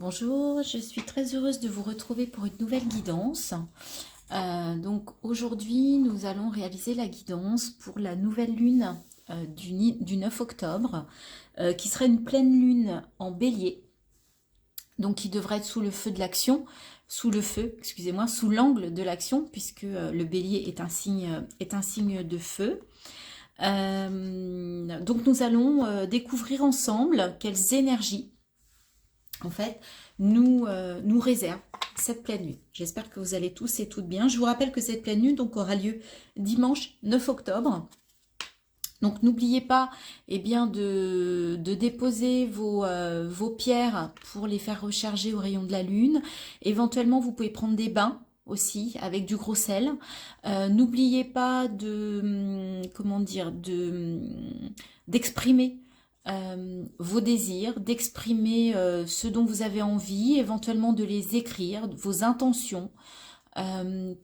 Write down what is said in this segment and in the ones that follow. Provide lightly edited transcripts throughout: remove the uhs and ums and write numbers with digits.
Bonjour, je suis très heureuse de vous retrouver pour une nouvelle guidance. Donc aujourd'hui, nous allons réaliser la guidance pour la nouvelle lune du 9 octobre, qui serait une pleine lune en bélier, donc qui devrait être sous le feu de l'action, sous l'angle de l'action, puisque le bélier est un signe de feu. Donc nous allons découvrir ensemble quelles énergies en fait, nous réserve cette pleine lune. J'espère que vous allez tous et toutes bien. Je vous rappelle que cette pleine lune donc, aura lieu dimanche 9 octobre. Donc n'oubliez pas de déposer vos pierres pour les faire recharger au rayon de la lune. Éventuellement, vous pouvez prendre des bains aussi avec du gros sel. N'oubliez pas d'exprimer vos désirs, d'exprimer ce dont vous avez envie, éventuellement de les écrire, vos intentions,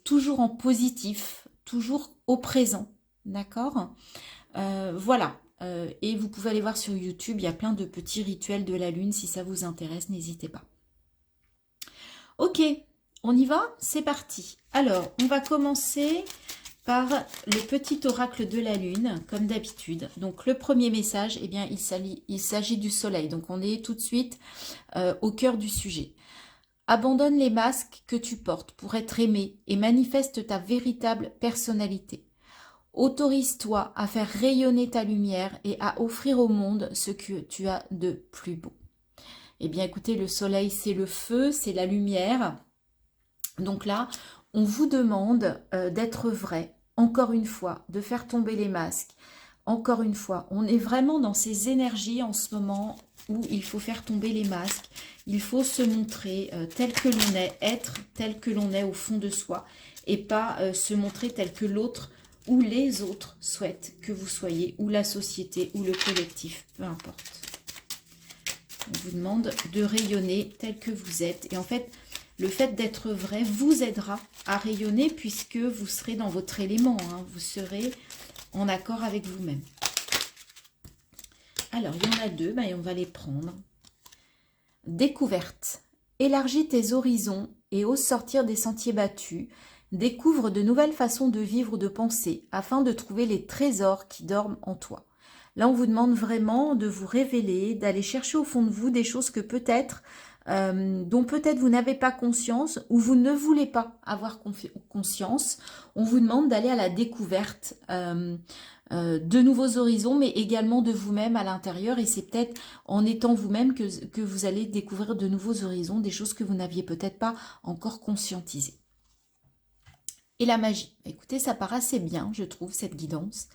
toujours en positif, toujours au présent, d'accord? Voilà, et vous pouvez aller voir sur YouTube, il y a plein de petits rituels de la lune, si ça vous intéresse, n'hésitez pas. Ok, on y va? C'est parti. Alors, on va commencer par le petit oracle de la lune, comme d'habitude. Donc le premier message, eh bien, il s'agit du soleil. Donc on est tout de suite au cœur du sujet. Abandonne les masques que tu portes pour être aimé et manifeste ta véritable personnalité. Autorise-toi à faire rayonner ta lumière et à offrir au monde ce que tu as de plus beau. Eh bien écoutez, le soleil c'est le feu, c'est la lumière. Donc là, on vous demande d'être vrai, encore une fois, de faire tomber les masques. Encore une fois, on est vraiment dans ces énergies en ce moment où il faut faire tomber les masques. Il faut se montrer tel que l'on est, être tel que l'on est au fond de soi et pas se montrer tel que l'autre ou les autres souhaitent que vous soyez, ou la société, ou le collectif, peu importe. On vous demande de rayonner tel que vous êtes. Et en fait, le fait d'être vrai vous aidera à rayonner puisque vous serez dans votre élément. Hein, vous serez en accord avec vous-même. Alors, il y en a deux, et on va les prendre. Découverte. Élargis tes horizons et ose sortir des sentiers battus. Découvre de nouvelles façons de vivre ou de penser afin de trouver les trésors qui dorment en toi. Là, on vous demande vraiment de vous révéler, d'aller chercher au fond de vous des choses que peut-être dont peut-être vous n'avez pas conscience ou vous ne voulez pas avoir conscience. On vous demande d'aller à la découverte de nouveaux horizons, mais également de vous-même à l'intérieur. Et c'est peut-être en étant vous-même que vous allez découvrir de nouveaux horizons, des choses que vous n'aviez peut-être pas encore conscientisées. Et la magie. Écoutez, ça part assez bien, je trouve, cette guidance.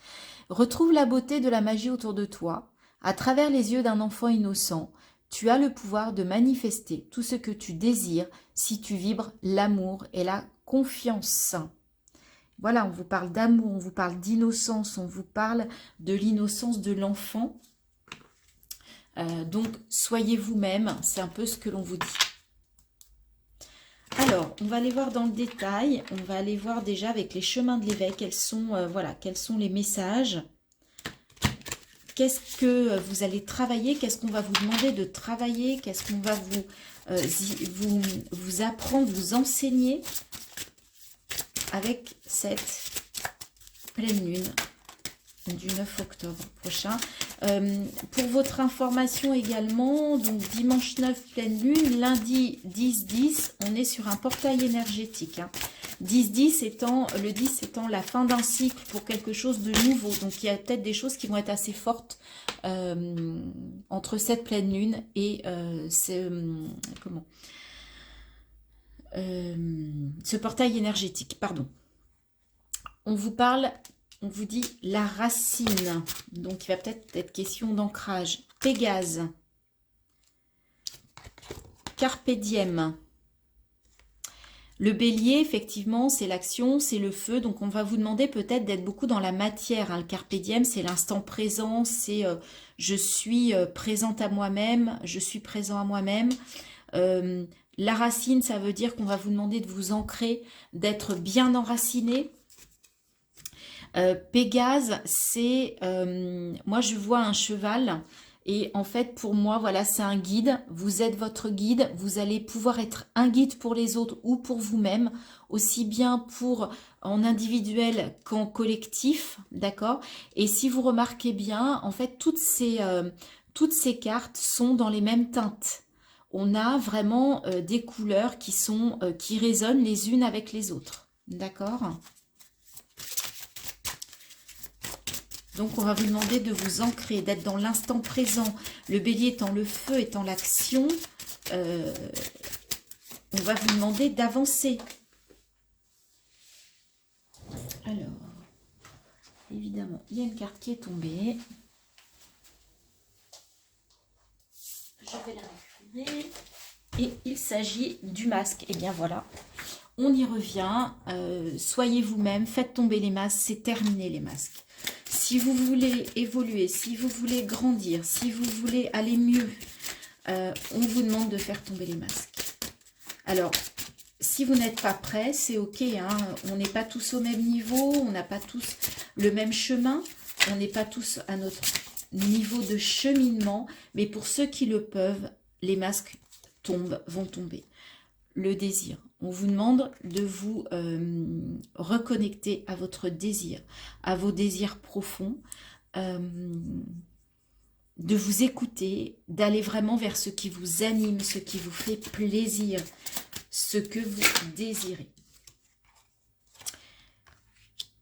Retrouve la beauté de la magie autour de toi, à travers les yeux d'un enfant innocent. Tu as le pouvoir de manifester tout ce que tu désires si tu vibres l'amour et la confiance. Voilà, on vous parle d'amour, on vous parle d'innocence, on vous parle de l'innocence de l'enfant. Donc, soyez vous-même, c'est un peu ce que l'on vous dit. Alors, on va aller voir dans le détail, on va aller voir déjà avec les chemins de l'éveil, quels sont les messages. Qu'est-ce que vous allez travailler? Qu'est-ce qu'on va vous demander de travailler? Qu'est-ce qu'on va vous apprendre, vous enseigner avec cette pleine lune du 9 octobre prochain? Pour votre information également, donc dimanche 9 pleine lune, lundi 10-10, on est sur un portail énergétique. 10-10 étant la fin d'un cycle pour quelque chose de nouveau. Donc il y a peut-être des choses qui vont être assez fortes entre cette pleine lune et ce portail énergétique. Pardon. On vous dit la racine. Donc il va peut-être être question d'ancrage. Pégase. Carpe diem. Le bélier, effectivement, c'est l'action, c'est le feu. Donc, on va vous demander peut-être d'être beaucoup dans la matière. Hein. Le carpe diem, c'est l'instant présent. C'est je suis présente à moi-même. Je suis présent à moi-même. La racine, ça veut dire qu'on va vous demander de vous ancrer, d'être bien enraciné. Pégase, c'est... moi, je vois un cheval Et en fait, pour moi, voilà, c'est un guide. Vous êtes votre guide. Vous allez pouvoir être un guide pour les autres ou pour vous-même, aussi bien pour en individuel qu'en collectif, d'accord? Et si vous remarquez bien, en fait, toutes ces cartes sont dans les mêmes teintes. On a vraiment des couleurs qui résonnent les unes avec les autres, d'accord? Donc, on va vous demander de vous ancrer, d'être dans l'instant présent. Le bélier étant le feu, étant l'action, on va vous demander d'avancer. Alors, évidemment, il y a une carte qui est tombée. Je vais la récupérer. Et il s'agit du masque. Et bien voilà, on y revient. Soyez vous-même, faites tomber les masques, c'est terminé les masques. Si vous voulez évoluer, si vous voulez grandir, si vous voulez aller mieux, on vous demande de faire tomber les masques. Alors, si vous n'êtes pas prêt, c'est ok, hein, on n'est pas tous au même niveau, on n'a pas tous le même chemin, on n'est pas tous à notre niveau de cheminement, mais pour ceux qui le peuvent, les masques vont tomber. Le désir. On vous demande de vous reconnecter à votre désir, à vos désirs profonds, de vous écouter, d'aller vraiment vers ce qui vous anime, ce qui vous fait plaisir, ce que vous désirez.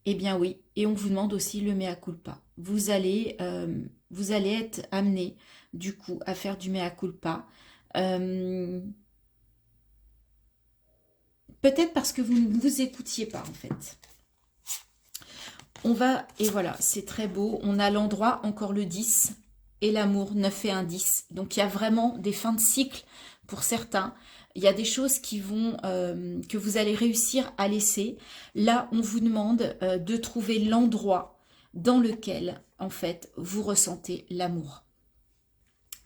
Eh bien oui, et on vous demande aussi le mea culpa. Vous allez être amené du coup à faire du mea culpa. Peut-être parce que vous ne vous écoutiez pas en fait. On va, et voilà, c'est très beau. On a l'endroit, encore le 10, et l'amour, 9 et 1, 10. Donc il y a vraiment des fins de cycle pour certains. Il y a des choses qui vont, que vous allez réussir à laisser. Là, on vous demande de trouver l'endroit dans lequel, en fait, vous ressentez l'amour.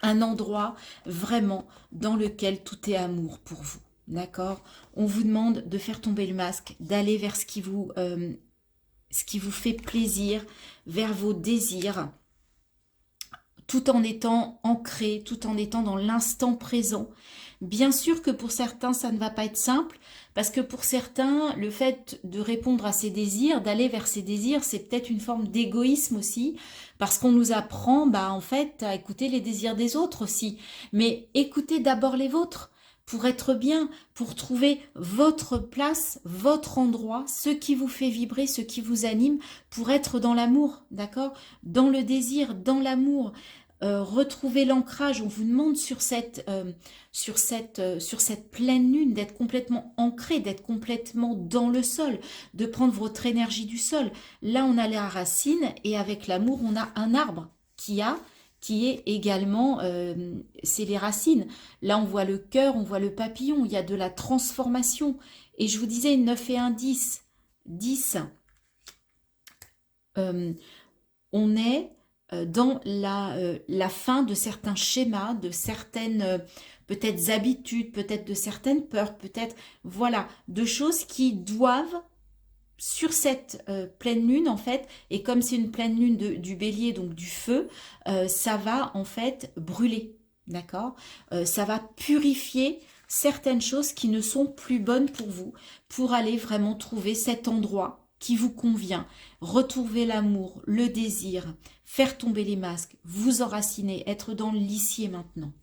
Un endroit vraiment dans lequel tout est amour pour vous. D'accord? On vous demande de faire tomber le masque, d'aller vers ce qui vous fait plaisir, vers vos désirs, tout en étant ancré, tout en étant dans l'instant présent. Bien sûr que pour certains, ça ne va pas être simple, parce que pour certains, le fait de répondre à ses désirs, d'aller vers ses désirs, c'est peut-être une forme d'égoïsme aussi, parce qu'on nous apprend, en fait, à écouter les désirs des autres aussi. Mais écoutez d'abord les vôtres, pour être bien, pour trouver votre place, votre endroit, ce qui vous fait vibrer, ce qui vous anime, pour être dans l'amour, d'accord? Dans le désir, dans l'amour. Retrouver l'ancrage, on vous demande sur cette pleine lune d'être complètement ancré, d'être complètement dans le sol, de prendre votre énergie du sol. Là, on a la racine et avec l'amour, on a un arbre qui est également, c'est les racines. Là, on voit le cœur, on voit le papillon, il y a de la transformation. Et je vous disais, 9 et 1, 10. 10, on est dans la fin de certains schémas, de certaines peut-être habitudes, peut-être de certaines peurs, peut-être, voilà, de choses qui doivent, sur cette pleine lune, en fait, et comme c'est une pleine lune du bélier, donc du feu, ça va en fait brûler, d'accord? Ça va purifier certaines choses qui ne sont plus bonnes pour vous, pour aller vraiment trouver cet endroit qui vous convient, retrouver l'amour, le désir, faire tomber les masques, vous enraciner, être dans le lissier maintenant.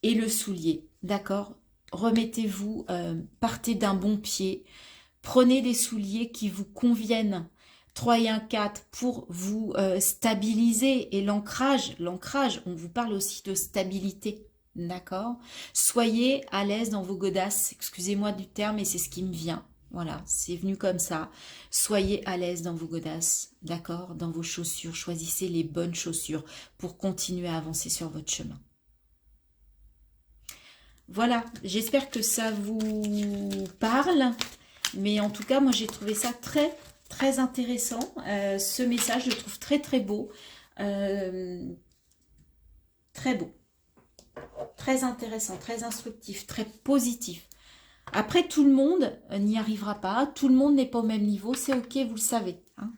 Et le soulier, d'accord? Remettez-vous, partez d'un bon pied, prenez des souliers qui vous conviennent. 3 et 1, 4 pour vous stabiliser. Et l'ancrage, on vous parle aussi de stabilité, d'accord? Soyez à l'aise dans vos godasses, excusez-moi du terme, mais c'est ce qui me vient. Voilà, c'est venu comme ça. Soyez à l'aise dans vos godasses, d'accord? Dans vos chaussures, choisissez les bonnes chaussures pour continuer à avancer sur votre chemin. Voilà, j'espère que ça vous parle. Mais en tout cas, moi, j'ai trouvé ça très, très intéressant. Ce message, je le trouve très, très beau. Très beau. Très intéressant, très instructif, très positif. Après, tout le monde n'y arrivera pas. Tout le monde n'est pas au même niveau. C'est ok, vous le savez. Hein.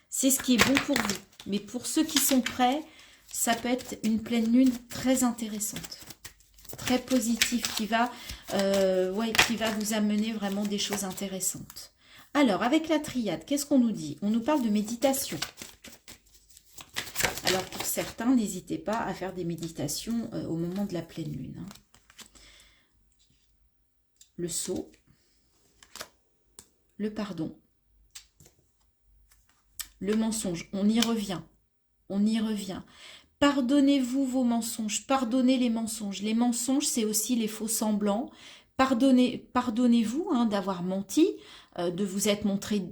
C'est ce qui est bon pour vous. Mais pour ceux qui sont prêts, ça peut être une pleine lune très intéressante, très positive, ouais, qui va vous amener vraiment des choses intéressantes. Alors, avec la triade, qu'est-ce qu'on nous dit? On nous parle de méditation. Alors, pour certains, n'hésitez pas à faire des méditations au moment de la pleine lune. Hein. Le sceau, le pardon, le mensonge, on y revient, on y revient. Pardonnez-vous vos mensonges, pardonnez les mensonges. Les mensonges, c'est aussi les faux semblants. Pardonnez-vous hein, d'avoir menti, de vous être montré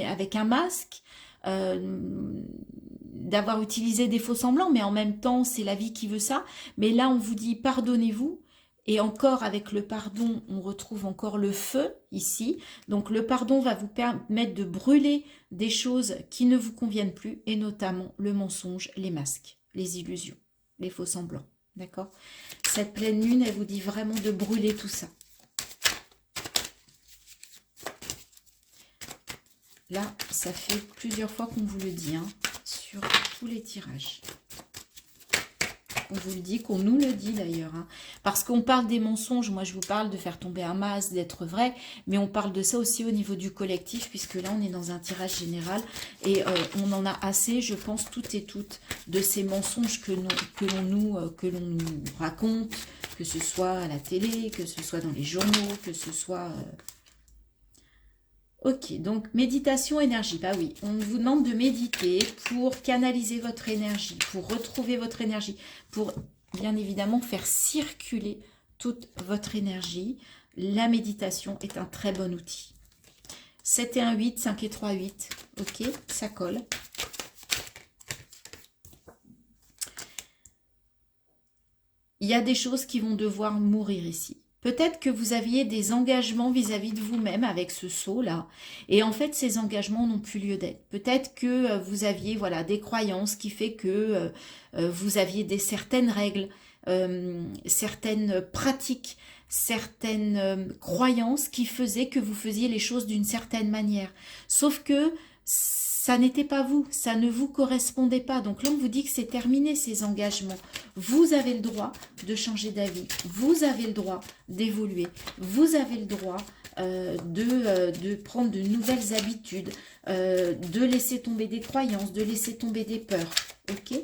avec un masque, d'avoir utilisé des faux semblants, mais en même temps, c'est la vie qui veut ça. Mais là, on vous dit pardonnez-vous. Et encore, avec le pardon, on retrouve encore le feu ici. Donc, le pardon va vous permettre de brûler des choses qui ne vous conviennent plus, et notamment le mensonge, les masques, les illusions, les faux semblants. D'accord? Cette pleine lune, elle vous dit vraiment de brûler tout ça. Là, ça fait plusieurs fois qu'on vous le dit, hein, sur tous les tirages. On vous le dit, qu'on nous le dit d'ailleurs. Hein. Parce qu'on parle des mensonges, moi je vous parle de faire tomber un masque, d'être vrai, mais on parle de ça aussi au niveau du collectif, puisque là on est dans un tirage général et on en a assez, je pense, toutes et toutes, de ces mensonges que l'on nous raconte, que ce soit à la télé, que ce soit dans les journaux, que ce soit... Ok, donc méditation, énergie. Bah oui, on vous demande de méditer pour canaliser votre énergie, pour retrouver votre énergie, pour bien évidemment faire circuler toute votre énergie. La méditation est un très bon outil. 7 et 1, 8, 5 et 3, 8. Ok, ça colle. Il y a des choses qui vont devoir mourir ici. Peut-être que vous aviez des engagements vis-à-vis de vous-même avec ce saut-là. Et en fait, ces engagements n'ont plus lieu d'être. Peut-être que vous aviez voilà, des croyances qui fait que vous aviez certaines règles, certaines pratiques, certaines croyances qui faisaient que vous faisiez les choses d'une certaine manière. Sauf que ça n'était pas vous, ça ne vous correspondait pas. Donc là, on vous dit que c'est terminé ces engagements. Vous avez le droit de changer d'avis. Vous avez le droit d'évoluer. Vous avez le droit de prendre de nouvelles habitudes, de laisser tomber des croyances, de laisser tomber des peurs. Ok ?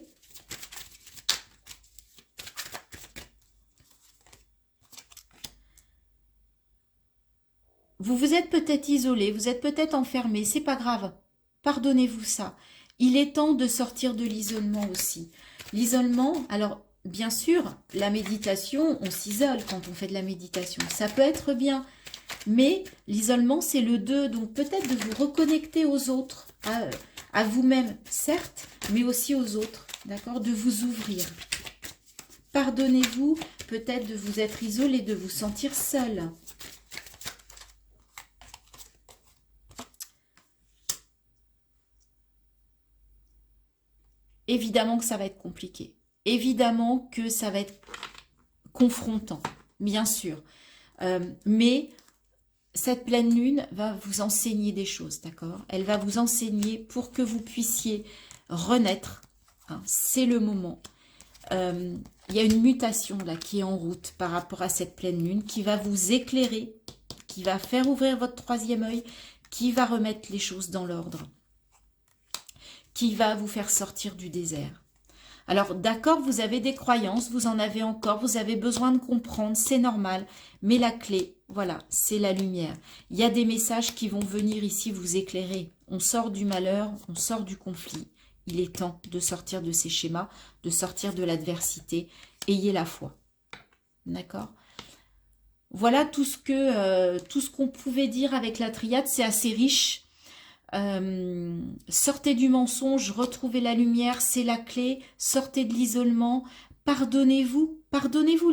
Vous vous êtes peut-être isolé, vous êtes peut-être enfermé, c'est pas grave. Pardonnez-vous ça. Il est temps de sortir de l'isolement aussi. L'isolement, alors bien sûr, la méditation, on s'isole quand on fait de la méditation. Ça peut être bien, mais l'isolement, c'est le 2. Donc peut-être de vous reconnecter aux autres, à vous-même, certes, mais aussi aux autres, d'accord? De vous ouvrir. Pardonnez-vous peut-être de vous être isolé, de vous sentir seul. Évidemment que ça va être compliqué. Évidemment que ça va être confrontant, bien sûr. Mais cette pleine lune va vous enseigner des choses, d'accord? Elle va vous enseigner pour que vous puissiez renaître. Hein, c'est le moment. Il y a une mutation là qui est en route par rapport à cette pleine lune qui va vous éclairer, qui va faire ouvrir votre troisième œil, qui va remettre les choses dans l'ordre, qui va vous faire sortir du désert. Alors d'accord, vous avez des croyances, vous en avez encore, vous avez besoin de comprendre, c'est normal, mais la clé, voilà, c'est la lumière. Il y a des messages qui vont venir ici vous éclairer. On sort du malheur, on sort du conflit. Il est temps de sortir de ces schémas, de sortir de l'adversité. Ayez la foi. D'accord ? Voilà tout ce qu'on pouvait dire avec la triade, c'est assez riche. Sortez du mensonge, retrouvez la lumière, c'est la clé. Sortez de l'isolement, pardonnez-vous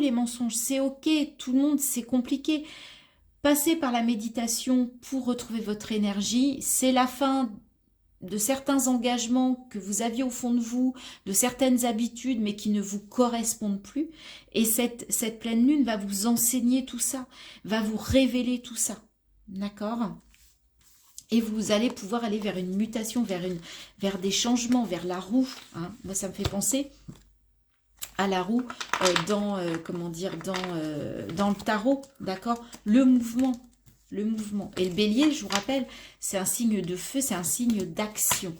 les mensonges, c'est ok, tout le monde, c'est compliqué. Passez par la méditation pour retrouver votre énergie, c'est la fin de certains engagements que vous aviez au fond de vous, de certaines habitudes mais qui ne vous correspondent plus. Et cette pleine lune va vous enseigner tout ça, va vous révéler tout ça, d'accord ? Et vous allez pouvoir aller vers une mutation, vers des changements, vers la roue. Hein. Moi, ça me fait penser à la roue comment dire, dans le tarot, d'accord? Le mouvement. Le mouvement. Et le bélier, je vous rappelle, c'est un signe de feu, c'est un signe d'action.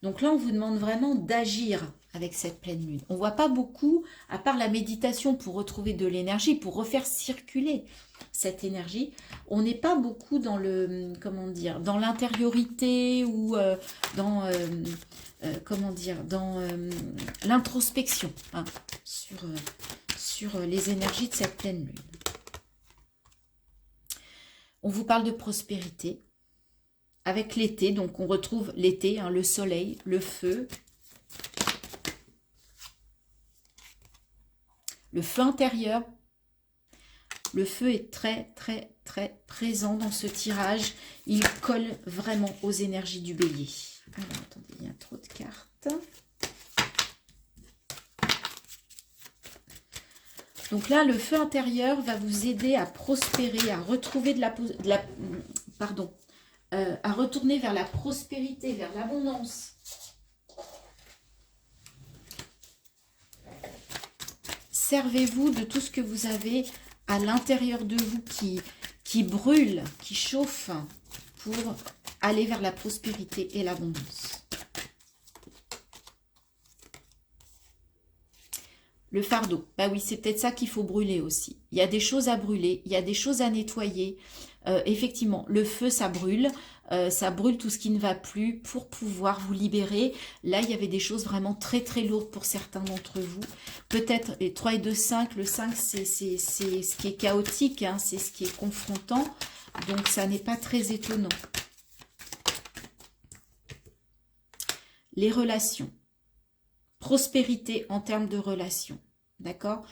Donc là, on vous demande vraiment d'agir avec cette pleine lune. On ne voit pas beaucoup, à part la méditation pour retrouver de l'énergie, pour refaire circuler cette énergie. On n'est pas beaucoup dans le, comment dire, dans l'intériorité ou comment dire, dans l'introspection hein, sur les énergies de cette pleine lune. On vous parle de prospérité avec l'été, donc on retrouve l'été, hein, le soleil, le feu intérieur. Le feu est très très très présent dans ce tirage. Il colle vraiment aux énergies du bélier. Alors attendez, il y a trop de cartes. Donc là, le feu intérieur va vous aider à prospérer, à retrouver à retourner vers la prospérité, vers l'abondance. Servez-vous de tout ce que vous avez à l'intérieur de vous qui brûle, qui chauffe pour aller vers la prospérité et l'abondance. Le fardeau, bah oui, c'est peut-être ça qu'il faut brûler aussi. Il y a des choses à brûler, il y a des choses à nettoyer. Effectivement, le feu, ça brûle tout ce qui ne va plus pour pouvoir vous libérer. Là, il y avait des choses vraiment très très lourdes pour certains d'entre vous. Peut-être les 3 et 2, 5. Le 5, c'est ce qui est chaotique, hein, c'est ce qui est confrontant. Donc, ça n'est pas très étonnant. Les relations. Prospérité en termes de relations. D'accord ?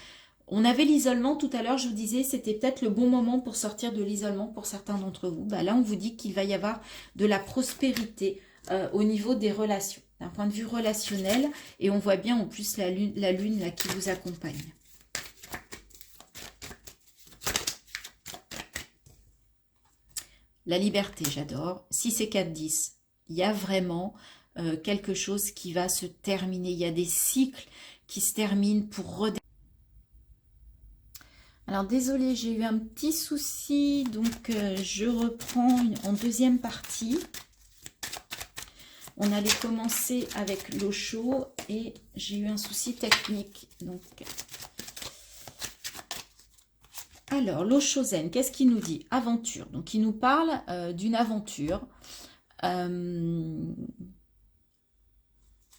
On avait l'isolement tout à l'heure, je vous disais, c'était peut-être le bon moment pour sortir de l'isolement pour certains d'entre vous. Bah là, on vous dit qu'il va y avoir de la prospérité au niveau des relations, d'un point de vue relationnel. Et on voit bien en plus la lune là, qui vous accompagne. La liberté, j'adore. 6 et 4, 10. Il y a vraiment quelque chose qui va se terminer. Il y a des cycles qui se terminent pour redémarrer. Alors, désolée, j'ai eu un petit souci, donc je reprends en deuxième partie. On allait commencer avec l'eau chaude et j'ai eu un souci technique. Donc, alors, l'eau chaudaine, qu'est-ce qu'il nous dit? Aventure. Donc, il nous parle d'une aventure.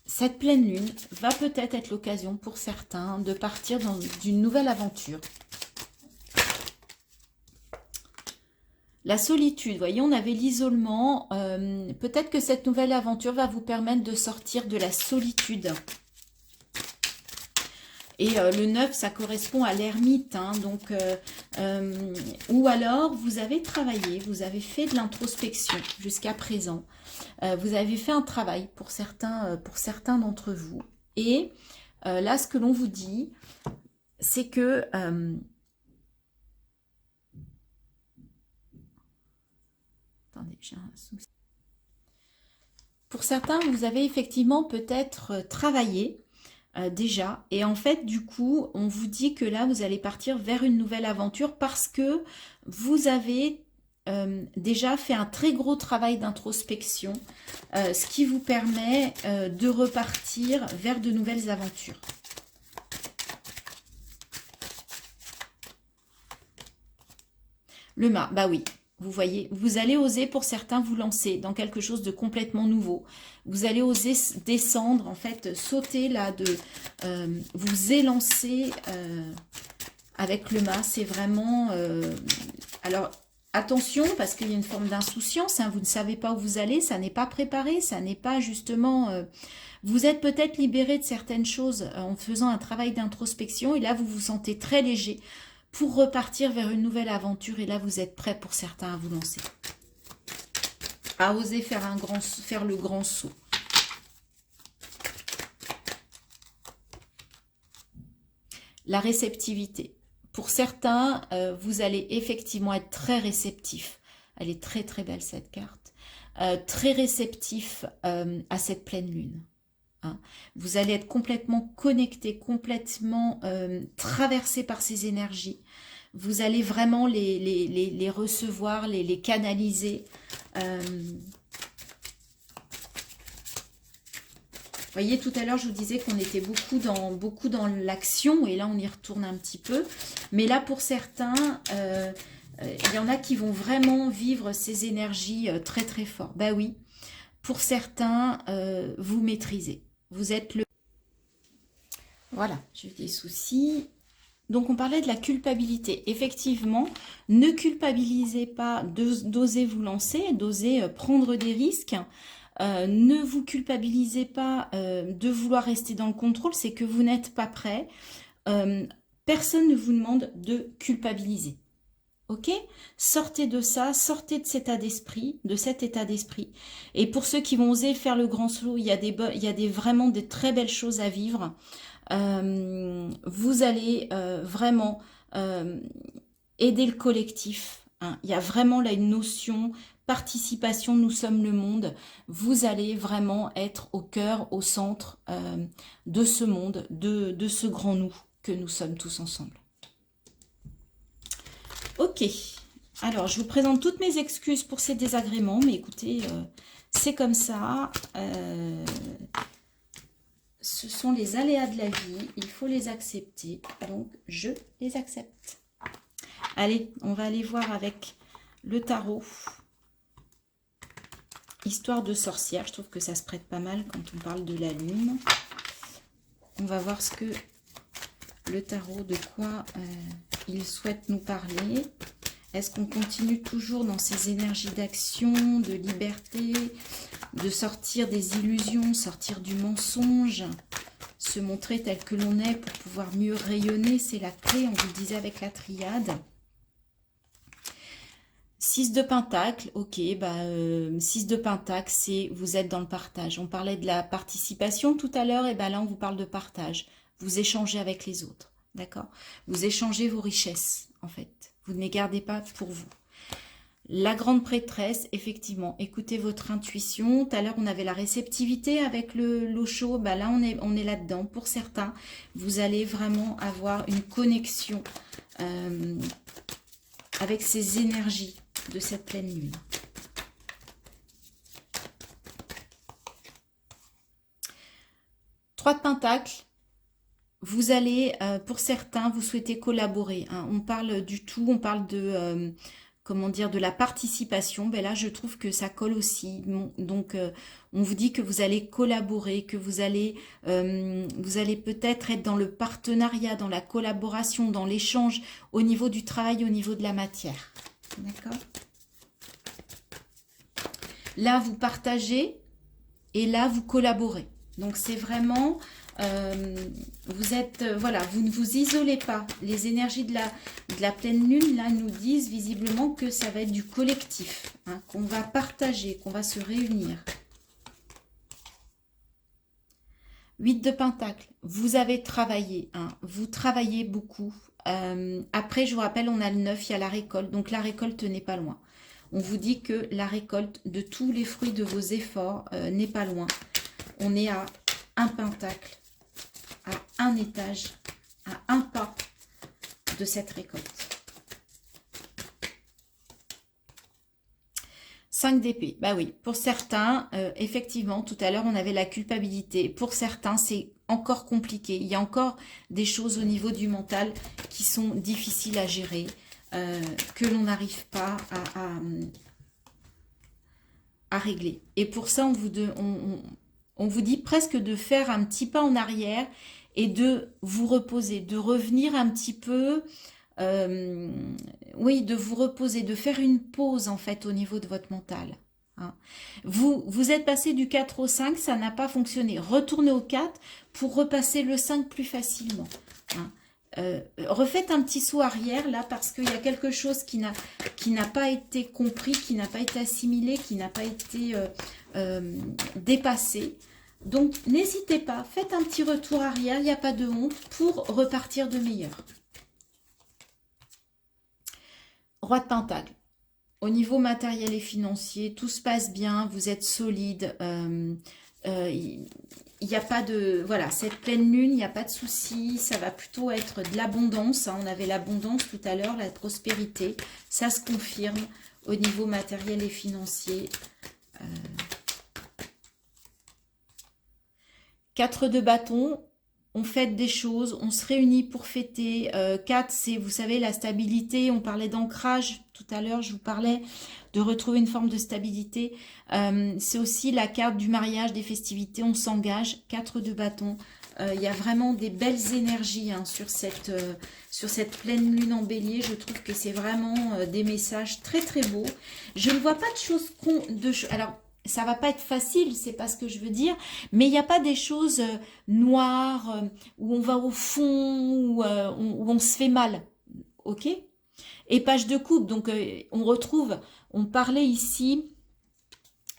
Cette pleine lune va peut-être être l'occasion pour certains de partir dans une nouvelle aventure. La solitude, voyez, on avait l'isolement. Peut-être que cette nouvelle aventure va vous permettre de sortir de la solitude. Et le 9, ça correspond à l'ermite. Hein, donc, ou alors, vous avez travaillé, vous avez fait de l'introspection jusqu'à présent. Vous avez fait un travail pour certains d'entre vous. Et là, ce que l'on vous dit, c'est que... attendez, j'ai un souci. Pour certains, vous avez effectivement peut-être travaillé déjà. Et en fait, du coup, on vous dit que là, vous allez partir vers une nouvelle aventure parce que vous avez déjà fait un très gros travail d'introspection, ce qui vous permet de repartir vers de nouvelles aventures. Le mât, bah oui. Vous voyez, vous allez oser pour certains vous lancer dans quelque chose de complètement nouveau. Vous allez oser descendre, en fait, sauter là, vous élancer avec le mât. C'est vraiment... alors, attention, parce qu'il y a une forme d'insouciance. Hein, vous ne savez pas où vous allez, ça n'est pas préparé, ça n'est pas justement... vous êtes peut-être libéré de certaines choses en faisant un travail d'introspection et là, vous vous sentez très léger pour repartir vers une nouvelle aventure. Et là, vous êtes prêts pour certains à vous lancer. À oser faire le grand saut. La réceptivité. Pour certains, vous allez effectivement être très réceptif. Elle est très très belle cette carte. très réceptif à cette pleine lune. Hein. Vous allez être complètement connecté, complètement traversé par ces énergies. Vous allez vraiment les recevoir, les canaliser. Vous voyez, tout à l'heure, je vous disais qu'on était beaucoup dans l'action, et là, on y retourne un petit peu. Mais là, pour certains, il y en a qui vont vraiment vivre ces énergies très, très fort. Bah oui, pour certains, vous maîtrisez. Vous êtes le... Voilà, j'ai eu des soucis. Donc, on parlait de la culpabilité. Effectivement, ne culpabilisez pas d'oser vous lancer, d'oser prendre des risques. Ne vous culpabilisez pas de vouloir rester dans le contrôle, c'est que vous n'êtes pas prêt. Personne ne vous demande de culpabiliser. Ok? Sortez de ça, sortez de cet état d'esprit. Et pour ceux qui vont oser faire le grand saut, il y a vraiment des très belles choses à vivre. Vous allez vraiment aider le collectif. Hein. Il y a vraiment là une notion participation, nous sommes le monde. Vous allez vraiment être au cœur, au centre de ce monde, de ce grand nous que nous sommes tous ensemble. Ok, alors je vous présente toutes mes excuses pour ces désagréments, mais écoutez, c'est comme ça. Ce sont les aléas de la vie, il faut les accepter, donc je les accepte. Allez, on va aller voir avec le tarot. Histoire de sorcière, je trouve que ça se prête pas mal quand on parle de la lune. On va voir ce que le tarot, de quoi il souhaite nous parler. Est-ce qu'on continue toujours dans ces énergies d'action, de liberté, de sortir des illusions, sortir du mensonge, se montrer tel que l'on est pour pouvoir mieux rayonner, c'est la clé, on vous le disait avec la triade. 6 de Pentacle, ok, 6 de Pentacle, c'est vous êtes dans le partage. On parlait de la participation tout à l'heure, et là on vous parle de partage. Vous échangez avec les autres, d'accord? Vous échangez vos richesses, en fait. Vous ne les gardez pas pour vous. La grande prêtresse, effectivement, écoutez votre intuition. Tout à l'heure, on avait la réceptivité avec l'eau chaude. Là, on est là-dedans. Pour certains, vous allez vraiment avoir une connexion avec ces énergies de cette pleine lune. Trois de Pentacles. Vous allez, pour certains, vous souhaitez collaborer. Hein. On parle du tout, on parle de... comment dire, de la participation, là je trouve que ça colle aussi. Donc on vous dit que vous allez collaborer, que vous allez peut-être être dans le partenariat, dans la collaboration, dans l'échange au niveau du travail, au niveau de la matière. D'accord? Là vous partagez et là vous collaborez. Donc c'est vraiment... vous êtes, voilà, vous ne vous isolez pas. Les énergies de la pleine lune, là, nous disent visiblement que ça va être du collectif, hein, qu'on va partager, qu'on va se réunir. 8 de Pentacle, vous avez travaillé, hein, vous travaillez beaucoup. Après, je vous rappelle, on a le 9, il y a la récolte, donc la récolte n'est pas loin. On vous dit que la récolte de tous les fruits de vos efforts n'est pas loin. On est à un pentacle, à un étage, à un pas de cette récolte. 5 d'épée. Oui, pour certains, effectivement, tout à l'heure, on avait la culpabilité. Pour certains, c'est encore compliqué. Il y a encore des choses au niveau du mental qui sont difficiles à gérer, que l'on n'arrive pas à régler. Et pour ça, on vous dit presque de faire un petit pas en arrière et de vous reposer, de revenir un petit peu, oui, de vous reposer, de faire une pause en fait au niveau de votre mental. Hein. Vous êtes passé du 4 au 5, ça n'a pas fonctionné. Retournez au 4 pour repasser le 5 plus facilement. Hein. Refaites un petit saut arrière là parce qu'il y a quelque chose qui n'a pas été compris, qui n'a pas été assimilé, qui n'a pas été dépassé. Donc n'hésitez pas, faites un petit retour arrière, il n'y a pas de honte pour repartir de meilleur. Roi de Pentacle. Au niveau matériel et financier, tout se passe bien, vous êtes solide. Il n'y a pas de... Voilà, cette pleine lune, il n'y a pas de souci. Ça va plutôt être de l'abondance, hein. On avait l'abondance tout à l'heure, la prospérité. Ça se confirme au niveau matériel et financier. 4 de bâton, on fête des choses, on se réunit pour fêter. 4, c'est, vous savez, la stabilité. On parlait d'ancrage tout à l'heure, je vous parlais de retrouver une forme de stabilité. C'est aussi la carte du mariage, des festivités, on s'engage. 4 de bâton. Il y a vraiment des belles énergies, hein, sur cette pleine lune en bélier. Je trouve que c'est vraiment des messages très très beaux. Je ne vois pas de choses... Alors, ça va pas être facile, c'est pas ce que je veux dire, mais il n'y a pas des choses noires, où on va au fond, où on se fait mal, ok? Et page de coupe, donc on parlait ici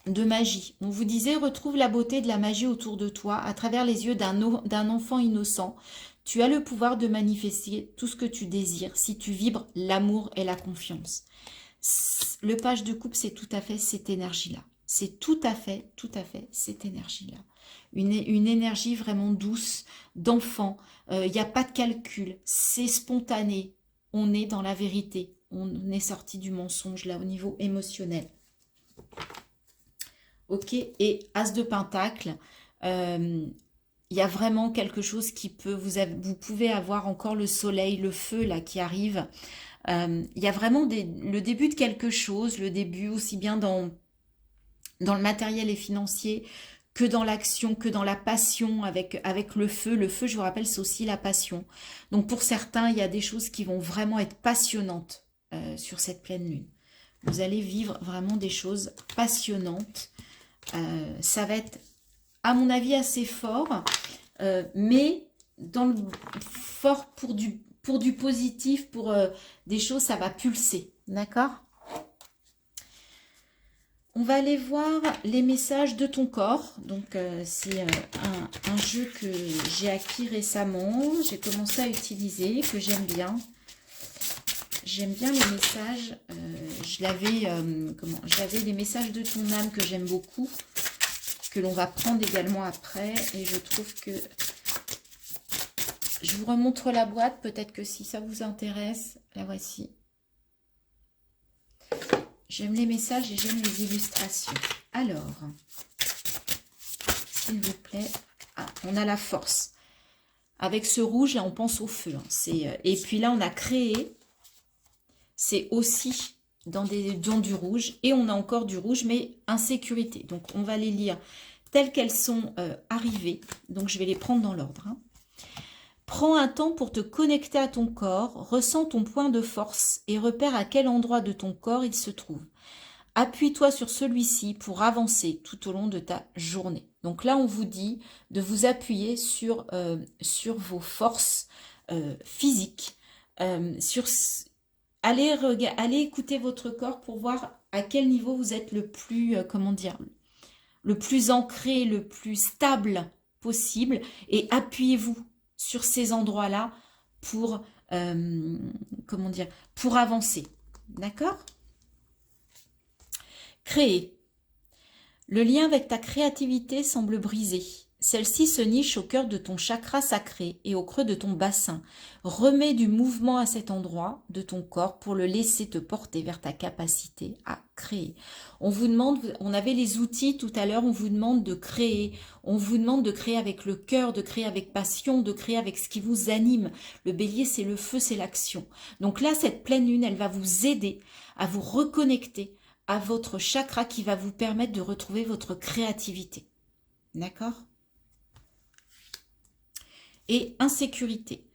de magie. On vous disait, retrouve la beauté de la magie autour de toi à travers les yeux d'un enfant innocent. Tu as le pouvoir de manifester tout ce que tu désires si tu vibres l'amour et la confiance. Le page de coupe, c'est tout à fait cette énergie-là. C'est tout à fait cette énergie-là. Une énergie vraiment douce, d'enfant. Il n'y a pas de calcul, c'est spontané. On est dans la vérité. On est sorti du mensonge là au niveau émotionnel. Ok, et As de Pentacle, il y a vraiment quelque chose qui peut, vous pouvez avoir encore le soleil, le feu là qui arrive. Il y a vraiment le début de quelque chose, le début aussi bien dans le matériel et financier que dans l'action, que dans la passion avec le feu. Le feu, je vous rappelle, c'est aussi la passion. Donc pour certains, il y a des choses qui vont vraiment être passionnantes sur cette pleine lune. Vous allez vivre vraiment des choses passionnantes. Ça va être, à mon avis, assez fort, mais fort pour du positif, pour des choses, ça va pulser, d'accord? On va aller voir les messages de ton corps. Donc, c'est un jeu que j'ai acquis récemment, j'ai commencé à utiliser, que j'aime bien. J'aime bien les messages. J'avais les messages de ton âme que j'aime beaucoup, que l'on va prendre également après. Et je trouve que... Je vous remontre la boîte, peut-être que si ça vous intéresse, la voici. J'aime les messages et j'aime les illustrations. Alors, s'il vous plaît, on a la force. Avec ce rouge, là, on pense au feu. Hein. Et puis là, on a créé. C'est aussi dans du rouge. Et on a encore du rouge, mais insécurité. Donc, on va les lire telles qu'elles sont arrivées. Donc, je vais les prendre dans l'ordre. Hein. Prends un temps pour te connecter à ton corps, ressens ton point de force et repère à quel endroit de ton corps il se trouve. Appuie-toi sur celui-ci pour avancer tout au long de ta journée. Donc là, on vous dit de vous appuyer sur vos forces physiques. Allez écouter votre corps pour voir à quel niveau vous êtes le plus, le plus ancré, le plus stable possible. Et appuyez-vous sur ces endroits-là pour, pour avancer. D'accord ? Créer. Le lien avec ta créativité semble brisé. Celle-ci se niche au cœur de ton chakra sacré et au creux de ton bassin. Remets du mouvement à cet endroit de ton corps pour le laisser te porter vers ta capacité à créer. On vous demande, on avait les outils tout à l'heure, on vous demande de créer. On vous demande de créer avec le cœur, de créer avec passion, de créer avec ce qui vous anime. Le bélier, c'est le feu, c'est l'action. Donc là, cette pleine lune, elle va vous aider à vous reconnecter à votre chakra qui va vous permettre de retrouver votre créativité. D'accord ? Et insécurité.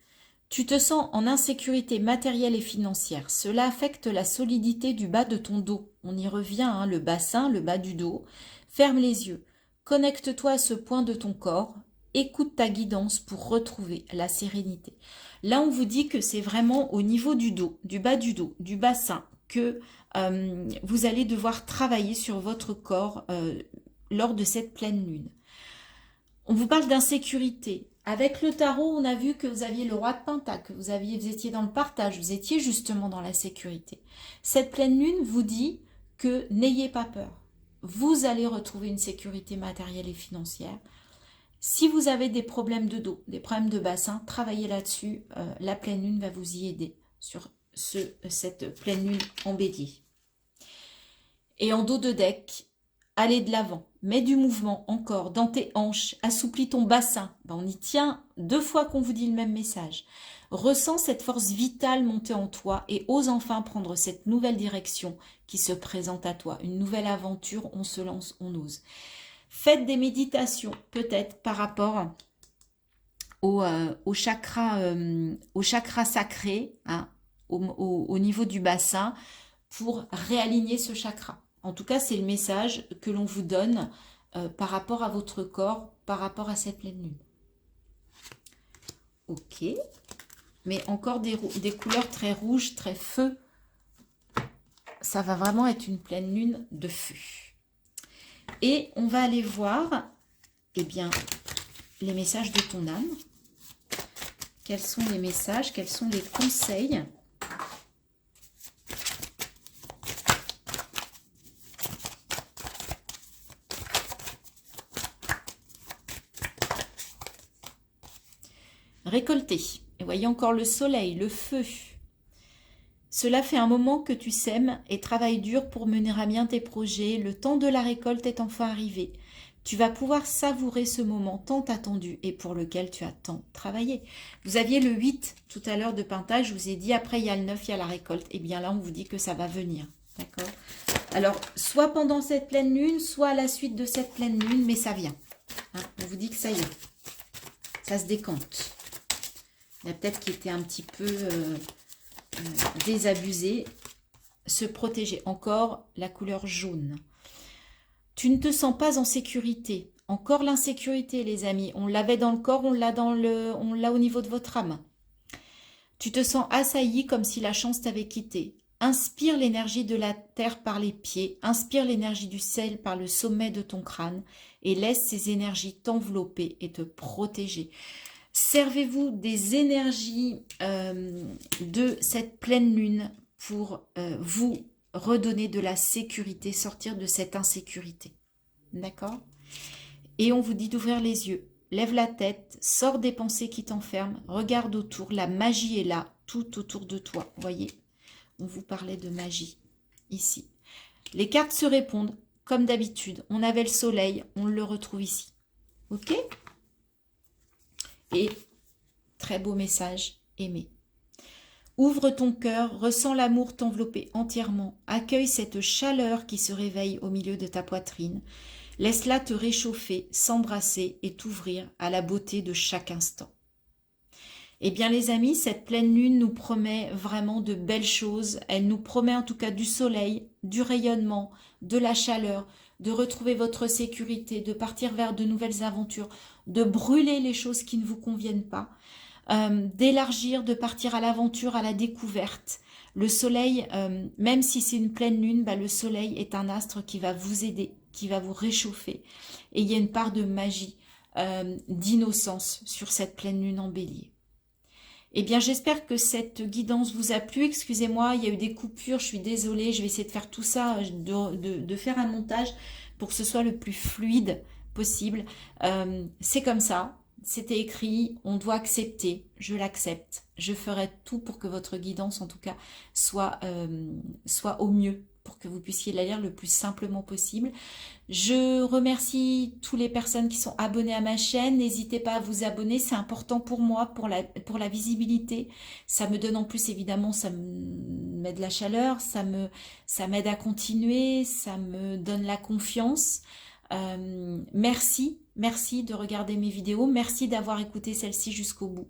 Tu te sens en insécurité matérielle et financière. Cela affecte la solidité du bas de ton dos. On y revient, hein, le bassin, le bas du dos. Ferme les yeux. Connecte-toi à ce point de ton corps. Écoute ta guidance pour retrouver la sérénité. Là, on vous dit que c'est vraiment au niveau du dos, du bas du dos, du bassin, que vous allez devoir travailler sur votre corps lors de cette pleine lune. On vous parle d'insécurité. Avec le tarot, on a vu que vous aviez le roi de Pentacle, que vous étiez dans le partage, vous étiez justement dans la sécurité. Cette pleine lune vous dit que n'ayez pas peur. Vous allez retrouver une sécurité matérielle et financière. Si vous avez des problèmes de dos, des problèmes de bassin, travaillez là-dessus. La pleine lune va vous y aider sur cette pleine lune en bélier. Et en dos de deck, allez de l'avant. Mets du mouvement encore dans tes hanches. Assouplis ton bassin. On y tient 2 fois qu'on vous dit le même message. Ressens cette force vitale monter en toi et ose enfin prendre cette nouvelle direction qui se présente à toi. Une nouvelle aventure, on se lance, on ose. Faites des méditations peut-être par rapport au chakra sacré, hein, au niveau du bassin, pour réaligner ce chakra. En tout cas, c'est le message que l'on vous donne par rapport à votre corps, par rapport à cette pleine lune. Ok. Mais encore des couleurs très rouges, très feu. Ça va vraiment être une pleine lune de feu. Et on va aller voir, eh bien, les messages de ton âme. Quels sont les messages, quels sont les conseils ? Récolter. Et voyez encore le soleil, le feu. Cela fait un moment que tu sèmes et travailles dur pour mener à bien tes projets. Le temps de la récolte est enfin arrivé. Tu vas pouvoir savourer ce moment tant attendu et pour lequel tu as tant travaillé. Vous aviez le 8 tout à l'heure de Pentacle, je vous ai dit après il y a le 9, il y a la récolte. Et bien là on vous dit que ça va venir. D'accord ? Alors soit pendant cette pleine lune, soit à la suite de cette pleine lune, mais ça vient. Hein, on vous dit que ça y est. Ça se décante. Il y a peut-être qui était un petit peu désabusé. Se protéger. Encore la couleur jaune. Tu ne te sens pas en sécurité. Encore l'insécurité, les amis. On l'avait dans le corps, on l'a au niveau de votre âme. Tu te sens assailli comme si la chance t'avait quitté. Inspire l'énergie de la terre par les pieds. Inspire l'énergie du ciel par le sommet de ton crâne. Et laisse ces énergies t'envelopper et te protéger. Servez-vous des énergies de cette pleine lune pour vous redonner de la sécurité, sortir de cette insécurité. D'accord ? Et on vous dit d'ouvrir les yeux. Lève la tête, sors des pensées qui t'enferment, regarde autour. La magie est là, tout autour de toi. Voyez, on vous parlait de magie ici. Les cartes se répondent comme d'habitude. On avait le soleil, on le retrouve ici. Ok ? Et très beau message, aimer. Ouvre ton cœur, ressens l'amour t'envelopper entièrement. Accueille cette chaleur qui se réveille au milieu de ta poitrine. Laisse-la te réchauffer, s'embrasser et t'ouvrir à la beauté de chaque instant. Eh bien les amis, cette pleine lune nous promet vraiment de belles choses. Elle nous promet en tout cas du soleil, du rayonnement, de la chaleur, de retrouver votre sécurité, de partir vers de nouvelles aventures, de brûler les choses qui ne vous conviennent pas, d'élargir, de partir à l'aventure, à la découverte. Le soleil, même si c'est une pleine lune, le soleil est un astre qui va vous aider, qui va vous réchauffer. Et il y a une part de magie, d'innocence sur cette pleine lune en bélier. Eh bien, j'espère que cette guidance vous a plu. Excusez-moi, il y a eu des coupures, je suis désolée. Je vais essayer de faire tout ça, de faire un montage pour que ce soit le plus fluide possible. C'est comme ça, c'était écrit, on doit accepter. Je l'accepte. Je ferai tout pour que votre guidance, en tout cas, soit au mieux, pour que vous puissiez la lire le plus simplement possible. Je remercie toutes les personnes qui sont abonnées à ma chaîne. N'hésitez pas à vous abonner, c'est important pour moi, pour la visibilité. Ça me donne en plus, évidemment, ça me met de la chaleur, ça m'aide à continuer, ça me donne la confiance. Merci de regarder mes vidéos, merci d'avoir écouté celle-ci jusqu'au bout.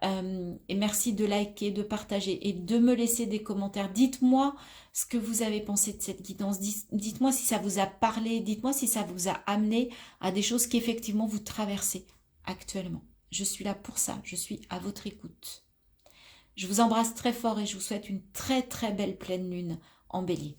Et merci de liker, de partager et de me laisser des commentaires. Dites-moi ce que vous avez pensé de cette guidance. Dites-moi si ça vous a parlé. Dites-moi si ça vous a amené à des choses qu'effectivement vous traversez actuellement. Je suis là pour ça. Je suis à votre écoute. Je vous embrasse très fort et je vous souhaite une très très belle pleine lune en bélier.